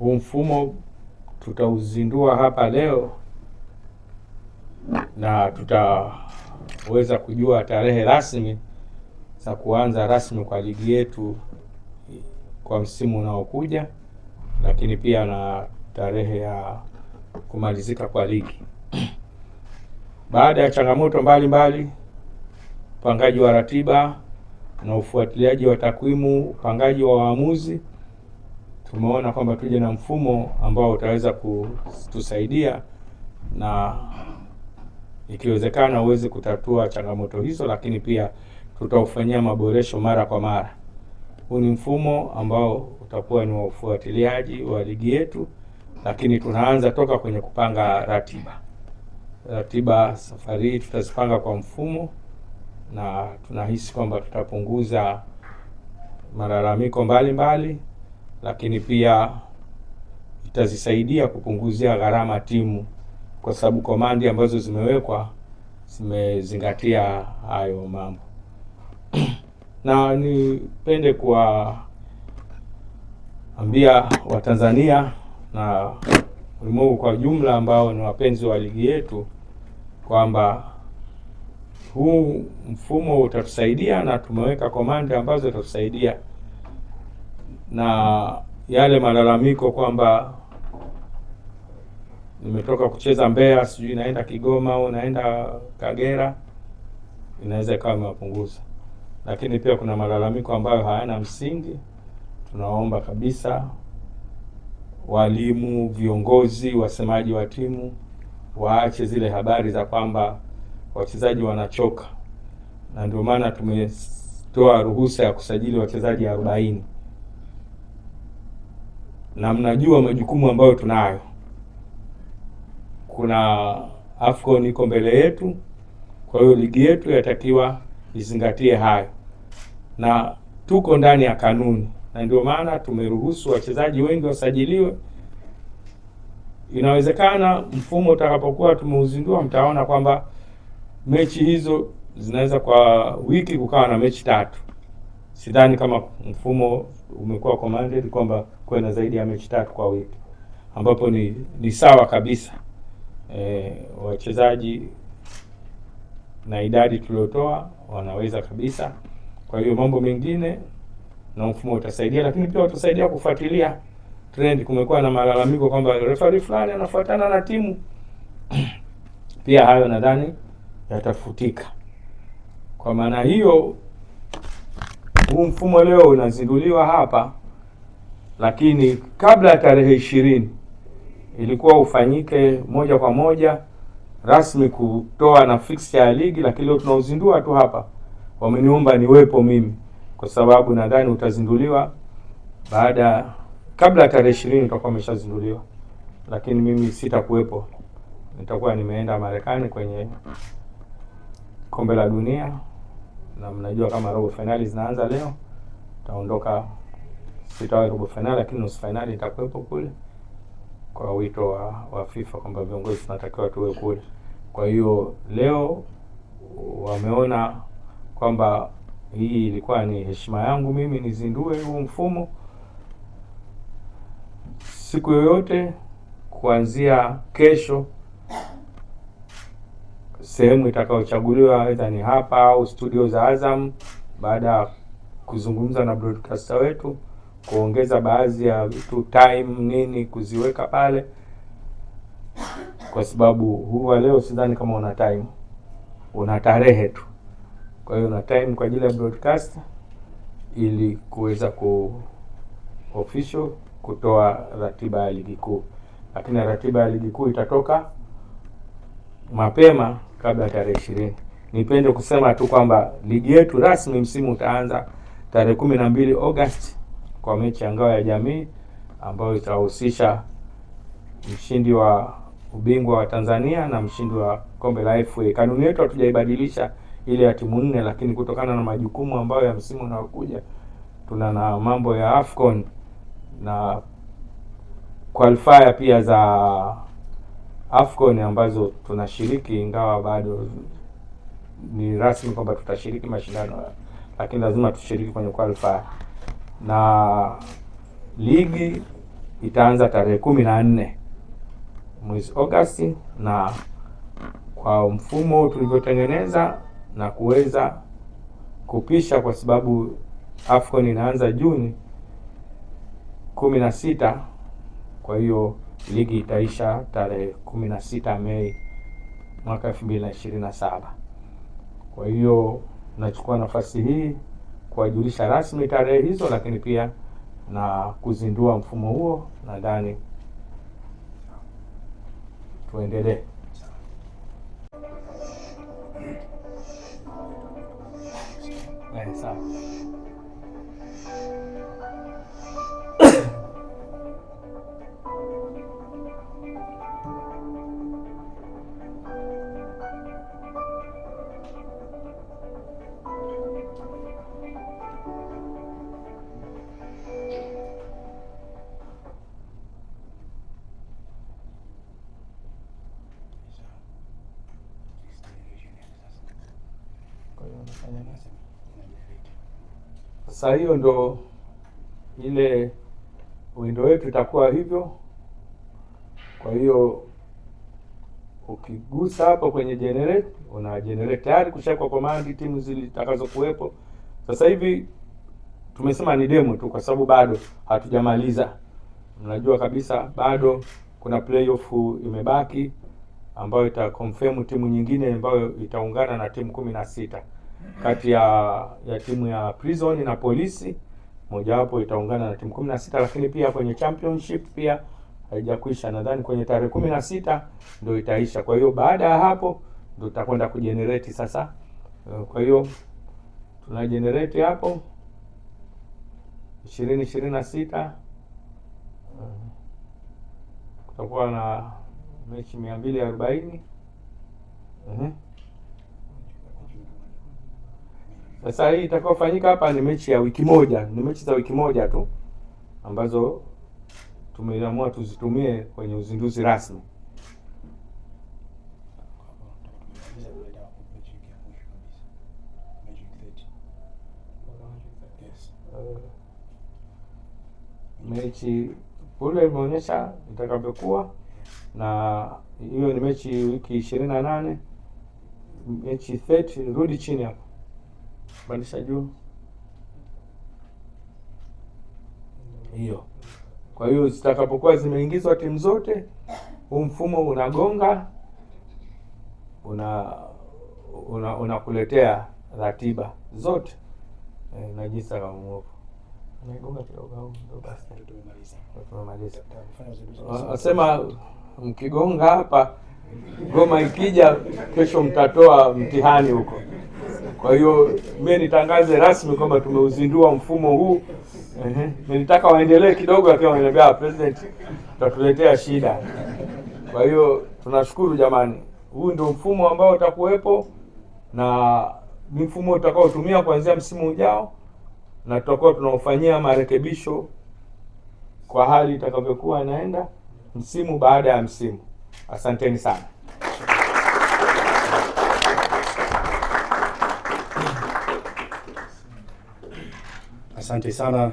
Huu mfumo tutauzindua hapa leo na tutaweza kujua tarehe rasmi za kuanza rasmi kwa ligi yetu kwa msimu unaokuja, lakini pia na tarehe ya kumalizika kwa ligi. Baada ya changamoto mbalimbali, upangaji wa ratiba na ufuatiliaji wa takwimu, upangaji wa waamuzi, tumeona kwamba tuje na mfumo ambao utaweza kutusaidia na ikiwezekana uweze kutatua changamoto hizo, lakini pia tutaufanyia maboresho mara kwa mara. Huu ni mfumo ambao utakuwa ni wa ufuatiliaji wa ligi yetu, lakini tunaanza toka kwenye kupanga ratiba. Safari hii tutazipanga kwa mfumo, na tunahisi kwamba tutapunguza malalamiko mbalimbali, lakini pia itazisaidia kupunguzia gharama timu, kwa sababu komandi ambazo zimewekwa zimezingatia hayo mambo. Na nipende kuwaambia Watanzania na ulimwengu kwa jumla ambao ni wapenzi wa ligi yetu kwamba huu mfumo utatusaidia, na tumeweka komandi ambazo zitatusaidia, na yale malalamiko kwamba nimetoka kucheza Mbeya, sijui naenda Kigoma au naenda Kagera, inaweza ikawa imepunguza. Lakini pia kuna malalamiko ambayo hayana msingi. Tunaomba kabisa walimu, viongozi, wasemaji wa timu waache zile habari za kwamba wachezaji wanachoka, na ndio maana tumetoa ruhusa ya kusajili wachezaji 40. Na mnajua majukumu ambayo tunayo. Kuna AFCON iko mbele yetu, kwa hiyo ligi yetu yatakiwa izingatie hayo, na tuko ndani ya kanuni, na ndio maana tumeruhusu wachezaji wengi wasajiliwe. Inawezekana mfumo utakapokuwa tumeuzindua, mtaona kwamba mechi hizo zinaweza kwa wiki kukawa na mechi 3. Sidhani kama mfumo umekuwa commanded kwamba kuwe na zaidi ya mechi 3 kwa wiki, ambapo ni sawa kabisa. Wachezaji na idadi tuliotoa wanaweza kabisa. Kwa hiyo mambo mengine na mfumo utasaidia, lakini pia utasaidia kufuatilia trend. Kumekuwa na malalamiko kwamba referee fulani anafuatana na timu pia hayo nadhani yatafutika. Kwa maana hiyo huu mfumo leo unazinduliwa hapa, lakini kabla ya tarehe 20 ilikuwa ufanyike moja kwa moja rasmi kutoa na fixture ya ligi, lakini leo tunauzindua tu hapa. Wameniomba niwepo mimi kwa sababu nadhani utazinduliwa kabla ya tarehe 20 utakuwa umeshazinduliwa, lakini mimi sitakuwepo. Nitakuwa nimeenda Marekani kwenye kombe la dunia, na mnajua kama robo finali zinaanza leo. Taondoka, sitawa robo finali, lakini nusu finali nitakuwepo kule kwa wito wa FIFA kwamba viongozi tunatakiwa tuwe kule. Kwa hiyo leo wameona kwamba hii ilikuwa ni heshima yangu mimi nizindue huu mfumo. Siku yoyote kuanzia kesho, sehemu itakayochaguliwa aidha ni hapa au studio za Azam, baada ya kuzungumza na broadcaster wetu kuongeza baadhi ya vitu, time nini kuziweka pale, kwa sababu huwa leo sidhani kama una time, una tarehe tu. Kwa hiyo una time kwa ajili ya broadcast ili kuweza official kutoa ratiba ya ligi kuu, lakini ratiba ya ligi kuu itatoka mapema kabla ya tarehe 20. Nipende kusema tu kwamba ligi yetu rasmi msimu utaanza tarehe 12 August kwa mechi ya ngao ya jamii ambayo itahusisha mshindi wa ubingwa wa Tanzania na mshindi wa kombe la FA. Kanuni yetu hatujaibadilisha ile ya timu 4, lakini kutokana na majukumu ambayo ya msimu unaokuja, tuna na mambo ya AFCON na qualifier pia za AFCON ambazo tunashiriki, ingawa bado ni rasmi kwamba tutashiriki mashindano, lakini lazima tushiriki kwenye qualifier. Na ligi itaanza tarehe 14 mwezi Agosti, na kwa mfumo tulivyotengeneza na kuweza kupisha, kwa sababu AFCON inaanza Juni 16, kwa hiyo ligi itaisha tarehe 16 Mei mwaka 2027. Kwa hiyo nachukua nafasi hii kuwajulisha rasmi tarehe hizo, lakini pia na kuzindua mfumo huo. Nadhani tuendelee. Sawa. Sasa hiyo ndo ile window yetu itakuwa hivyo. Kwa hiyo ukigusa hapo kwenye generate, una generate tayari kushakwa command timu zitakazokuwepo. Sasa hivi tumesema ni demo tu kwa sababu bado hatujamaliza. Mnajua kabisa bado kuna playoff imebaki ambayo itaconfirm timu nyingine ambayo itaungana na timu 16 kati ya timu ya Prison na Polisi. Mojawapo itaungana na timu 16, lakini pia kwenye championship pia haijakwisha. Nadhani kwenye tarehe 16 ndio itaisha. Kwa hiyo baada ya hapo ndio tutakwenda kugenerate sasa. Kwa hiyo tuna generate hapo 2026 kutakuwa na mechi 240. Sasa hii itakayofanyika hapa ni mechi ya wiki moja, ni mechi za wiki moja tu ambazo tumeamua tuzitumie kwenye uzinduzi rasmi. Mechi ule imeonyesha itakavyokuwa, na hiyo ni mechi wiki 28, mechi 30. Rudi chini hapo, bandisha juu hiyo. Kwa hiyo zitakapokuwa zimeingizwa timu zote, huu mfumo unagonga, unakuletea ratiba zote na jinsi kama mwovu unagonga kidogo au ndio basi tumemaliza. Nasema mkigonga hapa, ngoma ikija kesho mtatoa mtihani huko. Kwa hiyo mimi nitangaze rasmi kwamba tumeuzindua mfumo huu. Nilitaka waendelee kidogo, lakini wameniambia president, tutatuletea shida. Kwa hiyo tunashukuru jamani, huu ndio mfumo ambao utakuwepo na mfumo utakaotumia kuanzia msimu ujao, na tutakuwa tunaufanyia marekebisho kwa hali itakavyokuwa inaenda msimu baada ya msimu. Asanteni sana. Asante sana.